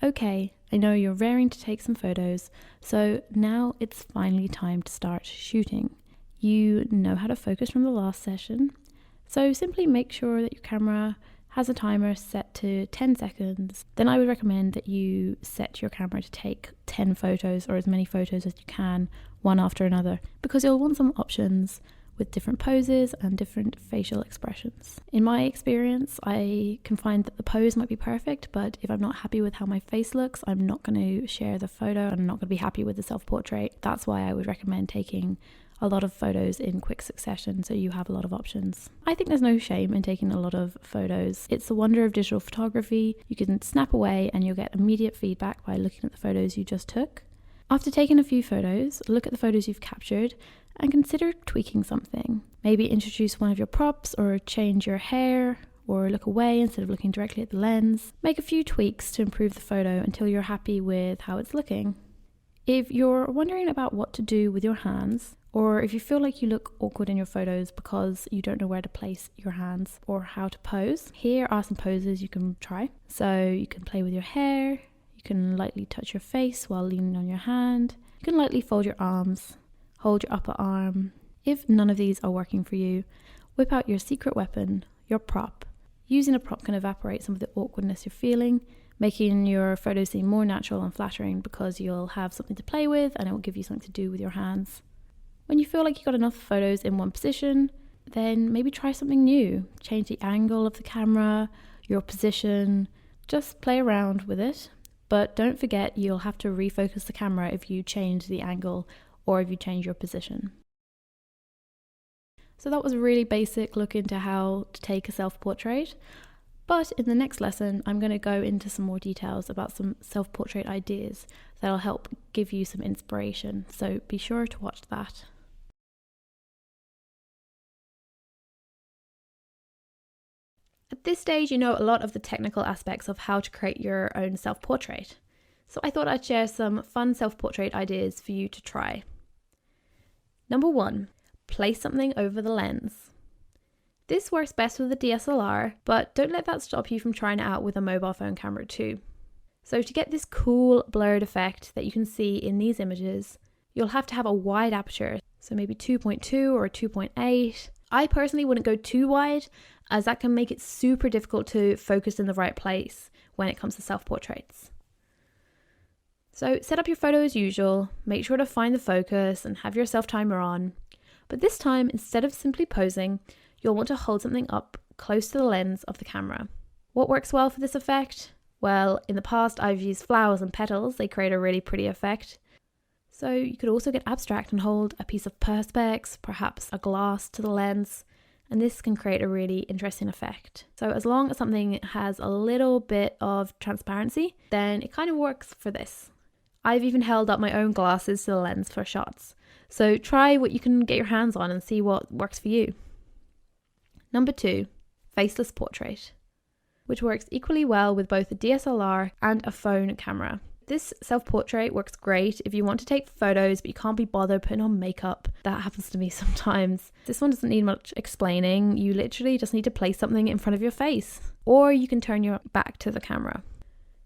Okay, I know you're raring to take some photos, so now it's finally time to start shooting. You know how to focus from the last session, so simply make sure that your camera has a timer set to 10 seconds. Then I would recommend that you set your camera to take 10 photos or as many photos as you can, one after another, because you'll want some options with different poses and different facial expressions. In my experience, I can find that the pose might be perfect, but if I'm not happy with how my face looks, I'm not going to share the photo and I'm not going to be happy with the self-portrait. That's why I would recommend taking a lot of photos in quick succession so you have a lot of options. I think there's no shame in taking a lot of photos. It's the wonder of digital photography. You can snap away and you'll get immediate feedback by looking at the photos you just took. After taking a few photos, look at the photos you've captured and consider tweaking something. Maybe introduce one of your props or change your hair or look away instead of looking directly at the lens. Make a few tweaks to improve the photo until you're happy with how it's looking. If you're wondering about what to do with your hands, or if you feel like you look awkward in your photos because you don't know where to place your hands or how to pose, here are some poses you can try. So you can play with your hair, you can lightly touch your face while leaning on your hand, you can lightly fold your arms, hold your upper arm. If none of these are working for you, whip out your secret weapon, your prop. Using a prop can evaporate some of the awkwardness you're feeling, making your photos seem more natural and flattering because you'll have something to play with and it will give you something to do with your hands. When you feel like you've got enough photos in one position, then maybe try something new. Change the angle of the camera, your position, just play around with it. But don't forget you'll have to refocus the camera if you change the angle or if you change your position. So that was a really basic look into how to take a self-portrait. But in the next lesson, I'm going to go into some more details about some self-portrait ideas that'll help give you some inspiration. So be sure to watch that. At this stage, you know a lot of the technical aspects of how to create your own self-portrait. So I thought I'd share some fun self-portrait ideas for you to try. Number 1, place something over the lens. This works best with a DSLR, but don't let that stop you from trying it out with a mobile phone camera too. So to get this cool blurred effect that you can see in these images, you'll have to have a wide aperture, so maybe 2.2 or 2.8. I personally wouldn't go too wide, as that can make it super difficult to focus in the right place when it comes to self-portraits. So set up your photo as usual, make sure to find the focus and have your self-timer on. But this time, instead of simply posing, you'll want to hold something up close to the lens of the camera. What works well for this effect? Well, in the past I've used flowers and petals, they create a really pretty effect. So you could also get abstract and hold a piece of perspex, perhaps a glass to the lens, and this can create a really interesting effect. So as long as something has a little bit of transparency, then it kind of works for this. I've even held up my own glasses to the lens for shots. So try what you can get your hands on and see what works for you. Number 2, faceless portrait, which works equally well with both a DSLR and a phone camera. This self-portrait works great if you want to take photos but you can't be bothered putting on makeup. That happens to me sometimes. This one doesn't need much explaining. You literally just need to place something in front of your face, or you can turn your back to the camera.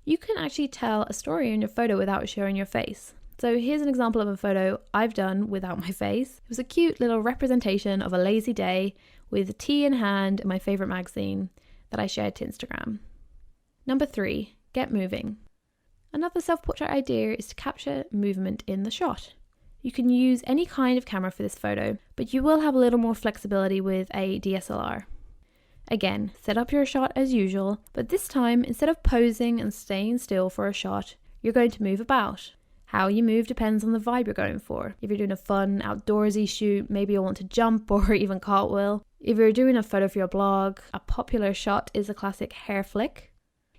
You can actually tell a story in your photo without showing your face. So here's an example of a photo I've done without my face. It was a cute little representation of a lazy day with tea in hand in my favourite magazine that I shared to Instagram. Number 3, get moving. Another self-portrait idea is to capture movement in the shot. You can use any kind of camera for this photo, but you will have a little more flexibility with a DSLR. Again, set up your shot as usual, but this time, instead of posing and staying still for a shot, you're going to move about. How you move depends on the vibe you're going for. If you're doing a fun outdoorsy shoot, maybe you'll want to jump or even cartwheel. If you're doing a photo for your blog, a popular shot is a classic hair flick.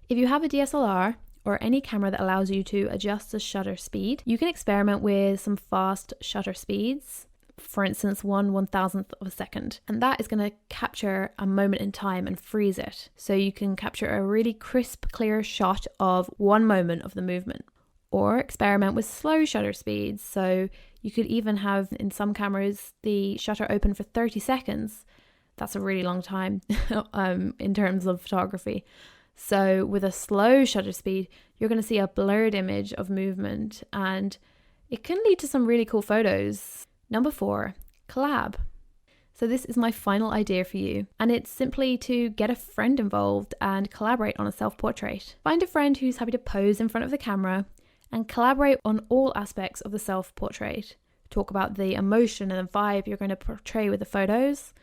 If you have a DSLR or any camera that allows you to adjust the shutter speed, you can experiment with some fast shutter speeds. For instance, 1/1000th of a second. And that is going to capture a moment in time and freeze it. So you can capture a really crisp, clear shot of one moment of the movement. Or experiment with slow shutter speeds. So you could even have, in some cameras, the shutter open for 30 seconds. That's a really long time in terms of photography. So with a slow shutter speed, you're going to see a blurred image of movement, and it can lead to some really cool photos. Number 4, collab. So this is my final idea for you, and it's simply to get a friend involved and collaborate on a self-portrait. Find a friend who's happy to pose in front of the camera and collaborate on all aspects of the self-portrait. Talk about the emotion and the vibe you're going to portray with the photos,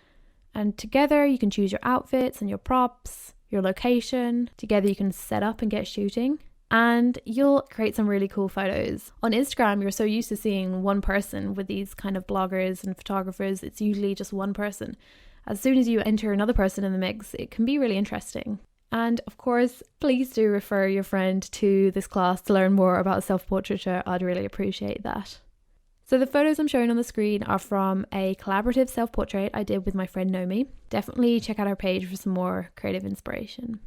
and together you can choose your outfits and your props, your location. Together you can set up and get shooting, and you'll create some really cool photos. On Instagram, you're so used to seeing one person. With these kind of bloggers and photographers, it's usually just one person. As soon as you enter another person in the mix, it can be really interesting. And of course, please do refer your friend to this class to learn more about self-portraiture. I'd really appreciate that. So the photos I'm showing on the screen are from a collaborative self-portrait I did with my friend Nomi. Definitely check out our page for some more creative inspiration.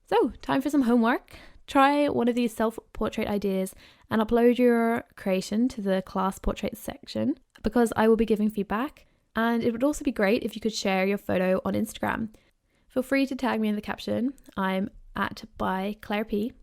So, time for some homework. Try one of these self-portrait ideas and upload your creation to the class portrait section, because I will be giving feedback. And it would also be great if you could share your photo on Instagram. Feel free to tag me in the caption. I'm at by Claire P.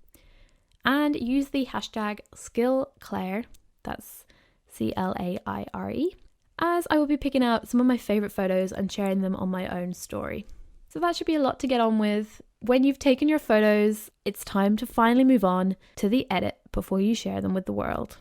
And use the hashtag #SkillClaire, that's CLAIRE, as I will be picking out some of my favourite photos and sharing them on my own story. So that should be a lot to get on with. When you've taken your photos, it's time to finally move on to the edit before you share them with the world.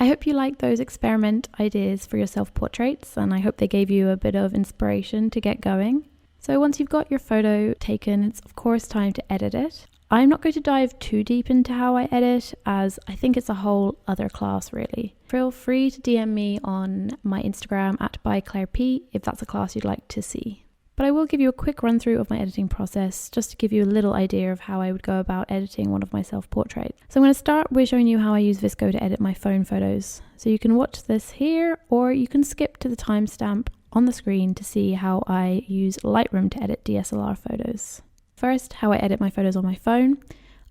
I hope you liked those experiment ideas for your self-portraits, and I hope they gave you a bit of inspiration to get going. So once you've got your photo taken, it's of course time to edit it. I'm not going to dive too deep into how I edit, as I think it's a whole other class really. Feel free to DM me on my Instagram at byclairep if that's a class you'd like to see. But I will give you a quick run through of my editing process, just to give you a little idea of how I would go about editing one of my self-portraits. So I'm going to start with showing you how I use VSCO to edit my phone photos. So you can watch this here, or you can skip to the timestamp on the screen to see how I use Lightroom to edit DSLR photos. First, how I edit my photos on my phone.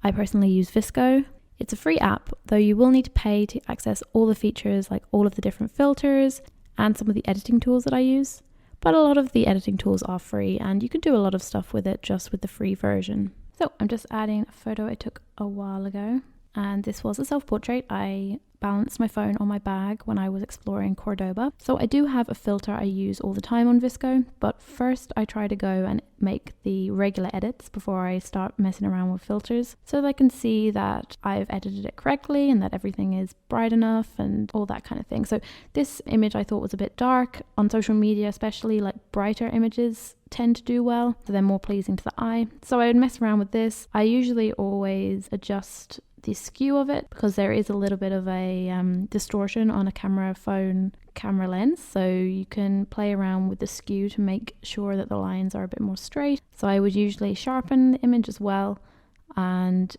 I personally use VSCO. It's a free app, though you will need to pay to access all the features, like all of the different filters and some of the editing tools that I use. But a lot of the editing tools are free, and you can do a lot of stuff with it just with the free version. So I'm just adding a photo I took a while ago, and this was a self-portrait. I balanced my phone on my bag when I was exploring Cordoba. So I do have a filter I use all the time on VSCO, but first I try to go and make the regular edits before I start messing around with filters, so that I can see that I've edited it correctly and that everything is bright enough and all that kind of thing. So this image I thought was a bit dark. On social media especially, like brighter images tend to do well, so they're more pleasing to the eye. So I would mess around with this. I usually always adjust the skew of it, because there is a little bit of a distortion on a camera lens, so you can play around with the skew to make sure that the lines are a bit more straight. So I would usually sharpen the image as well and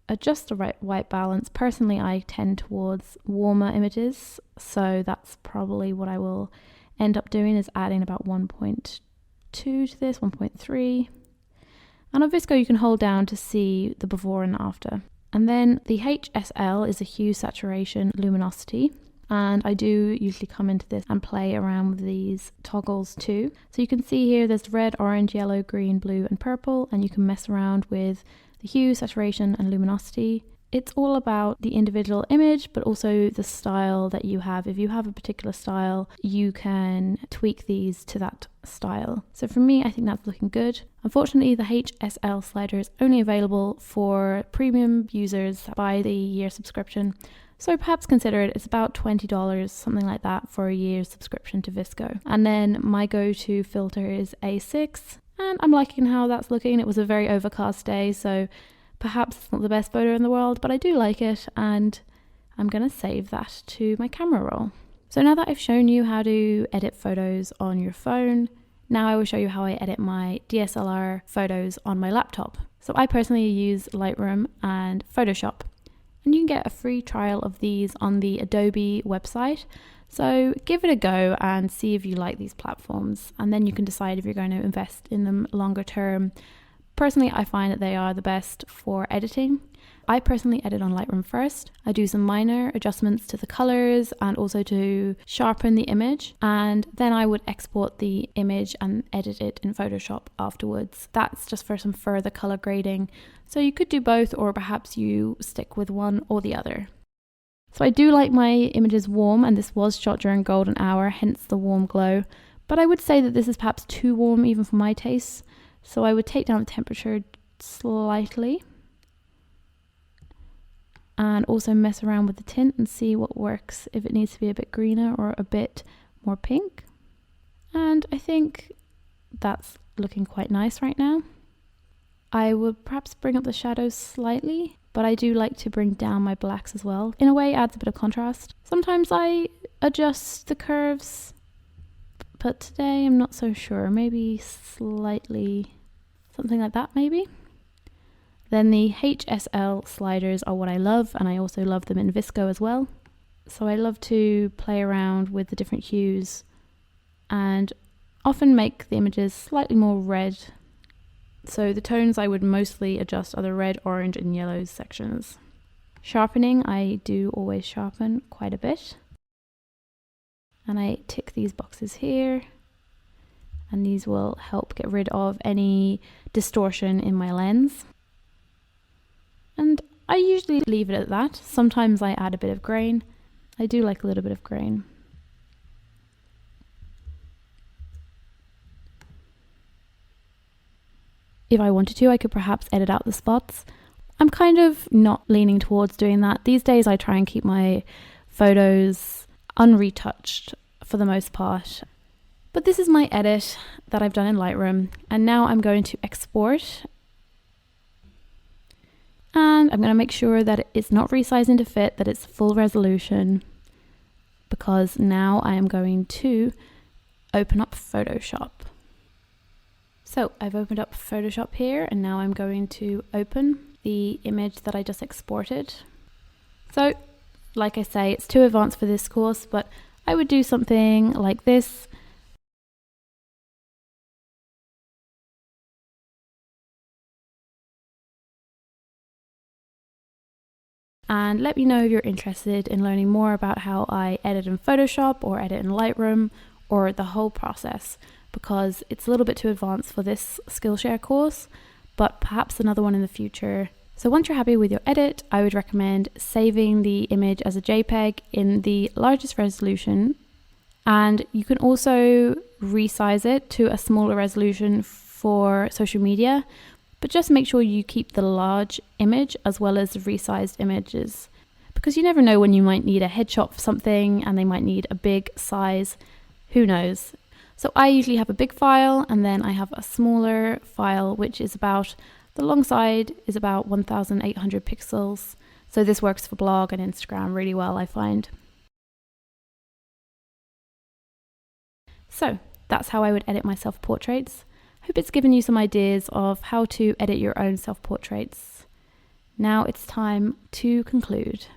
adjust the right white balance. Personally, I tend towards warmer images, so that's probably what I will end up doing, is adding about 1.2 to this, 1.3. And on VSCO you can hold down to see the before and after. And then the HSL is a hue, saturation, luminosity. And I do usually come into this and play around with these toggles too. So you can see here there's red, orange, yellow, green, blue and purple, and you can mess around with the hue, saturation and luminosity. It's all about the individual image, but also the style that you have. If you have a particular style, you can tweak these to that style. So for me, I think that's looking good. Unfortunately, the HSL slider is only available for premium users that buy the year subscription. So perhaps consider it. It's about $20, something like that, for a year's subscription to VSCO. And then my go-to filter is A6, and I'm liking how that's looking. It was a very overcast day, so perhaps it's not the best photo in the world, but I do like it, and I'm going to save that to my camera roll. So now that I've shown you how to edit photos on your phone, now I will show you how I edit my DSLR photos on my laptop. So I personally use Lightroom and Photoshop, and you can get a free trial of these on the Adobe website. So give it a go and see if you like these platforms, and then you can decide if you're going to invest in them longer term. Personally, I find that they are the best for editing, I personally edit on Lightroom first. I do some minor adjustments to the colors and also to sharpen the image, and then I would export the image and edit it in Photoshop afterwards. That's just for some further color grading. So you could do both, or perhaps you stick with one or the other. So I do like my images warm, and this was shot during golden hour, hence the warm glow. But I would say that this is perhaps too warm even for my tastes. So I would take down the temperature slightly and also mess around with the tint and see what works, if it needs to be a bit greener or a bit more pink. And I think that's looking quite nice right now. I would perhaps bring up the shadows slightly, but I do like to bring down my blacks as well. In a way, it adds a bit of contrast. Sometimes I adjust the curves, but today I'm not so sure. Maybe slightly, something like that maybe. Then the HSL sliders are what I love, and I also love them in Visco as well. So I love to play around with the different hues and often make the images slightly more red. So the tones I would mostly adjust are the red, orange and yellow sections. Sharpening, I do always sharpen quite a bit. And I tick these boxes here, and these will help get rid of any distortion in my lens. And I usually leave it at that. Sometimes I add a bit of grain. I do like a little bit of grain. If I wanted to, I could perhaps edit out the spots. I'm kind of not leaning towards doing that. These days I try and keep my photos unretouched for the most part. But this is my edit that I've done in Lightroom, and now I'm going to export. And I'm going to make sure that it's not resizing to fit, that it's full resolution, because now I am going to open up Photoshop. So I've opened up Photoshop here, and now I'm going to open the image that I just exported. So, like I say, it's too advanced for this course, but I would do something like this. And let me know if you're interested in learning more about how I edit in Photoshop or edit in Lightroom or the whole process, because it's a little bit too advanced for this Skillshare course, but perhaps another one in the future. So once you're happy with your edit, I would recommend saving the image as a JPEG in the largest resolution, and you can also resize it to a smaller resolution for social media. But just make sure you keep the large image as well as resized images, because you never know when you might need a headshot for something and they might need a big size. Who knows? So I usually have a big file, and then I have a smaller file which is about, the long side is about 1800 pixels. So this works for blog and Instagram really well, I find. So that's how I would edit my self-portraits. Hope it's given you some ideas of how to edit your own self-portraits. Now it's time to conclude.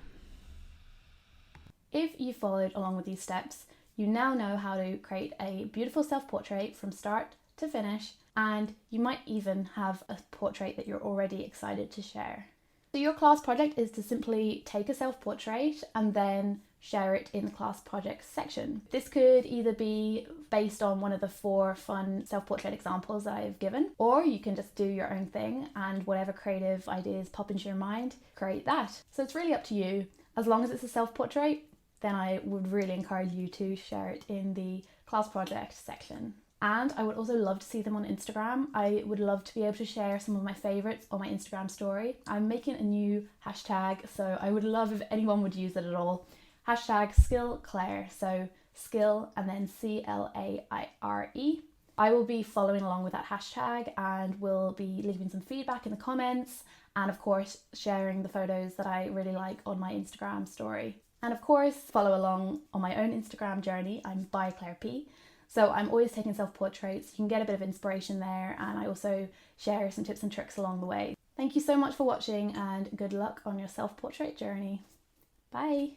If you followed along with these steps, you now know how to create a beautiful self-portrait from start to finish, and you might even have a portrait that you're already excited to share. So your class project is to simply take a self-portrait and then share it in the class project section. This could either be based on one of the 4 fun self-portrait examples that I've given, or you can just do your own thing and whatever creative ideas pop into your mind, create that. So it's really up to you. As long as it's a self-portrait, then I would really encourage you to share it in the class project section. And I would also love to see them on Instagram. I would love to be able to share some of my favorites on my Instagram story. I'm making a new hashtag, so I would love if anyone would use it at all. Hashtag #SkillClaire, so skill and then CLAIRE. I will be following along with that hashtag and will be leaving some feedback in the comments, and of course sharing the photos that I really like on my Instagram story. And of course follow along on my own Instagram journey. I'm by Claire P. So I'm always taking self-portraits. You can get a bit of inspiration there, and I also share some tips and tricks along the way. Thank you so much for watching, and good luck on your self-portrait journey. Bye!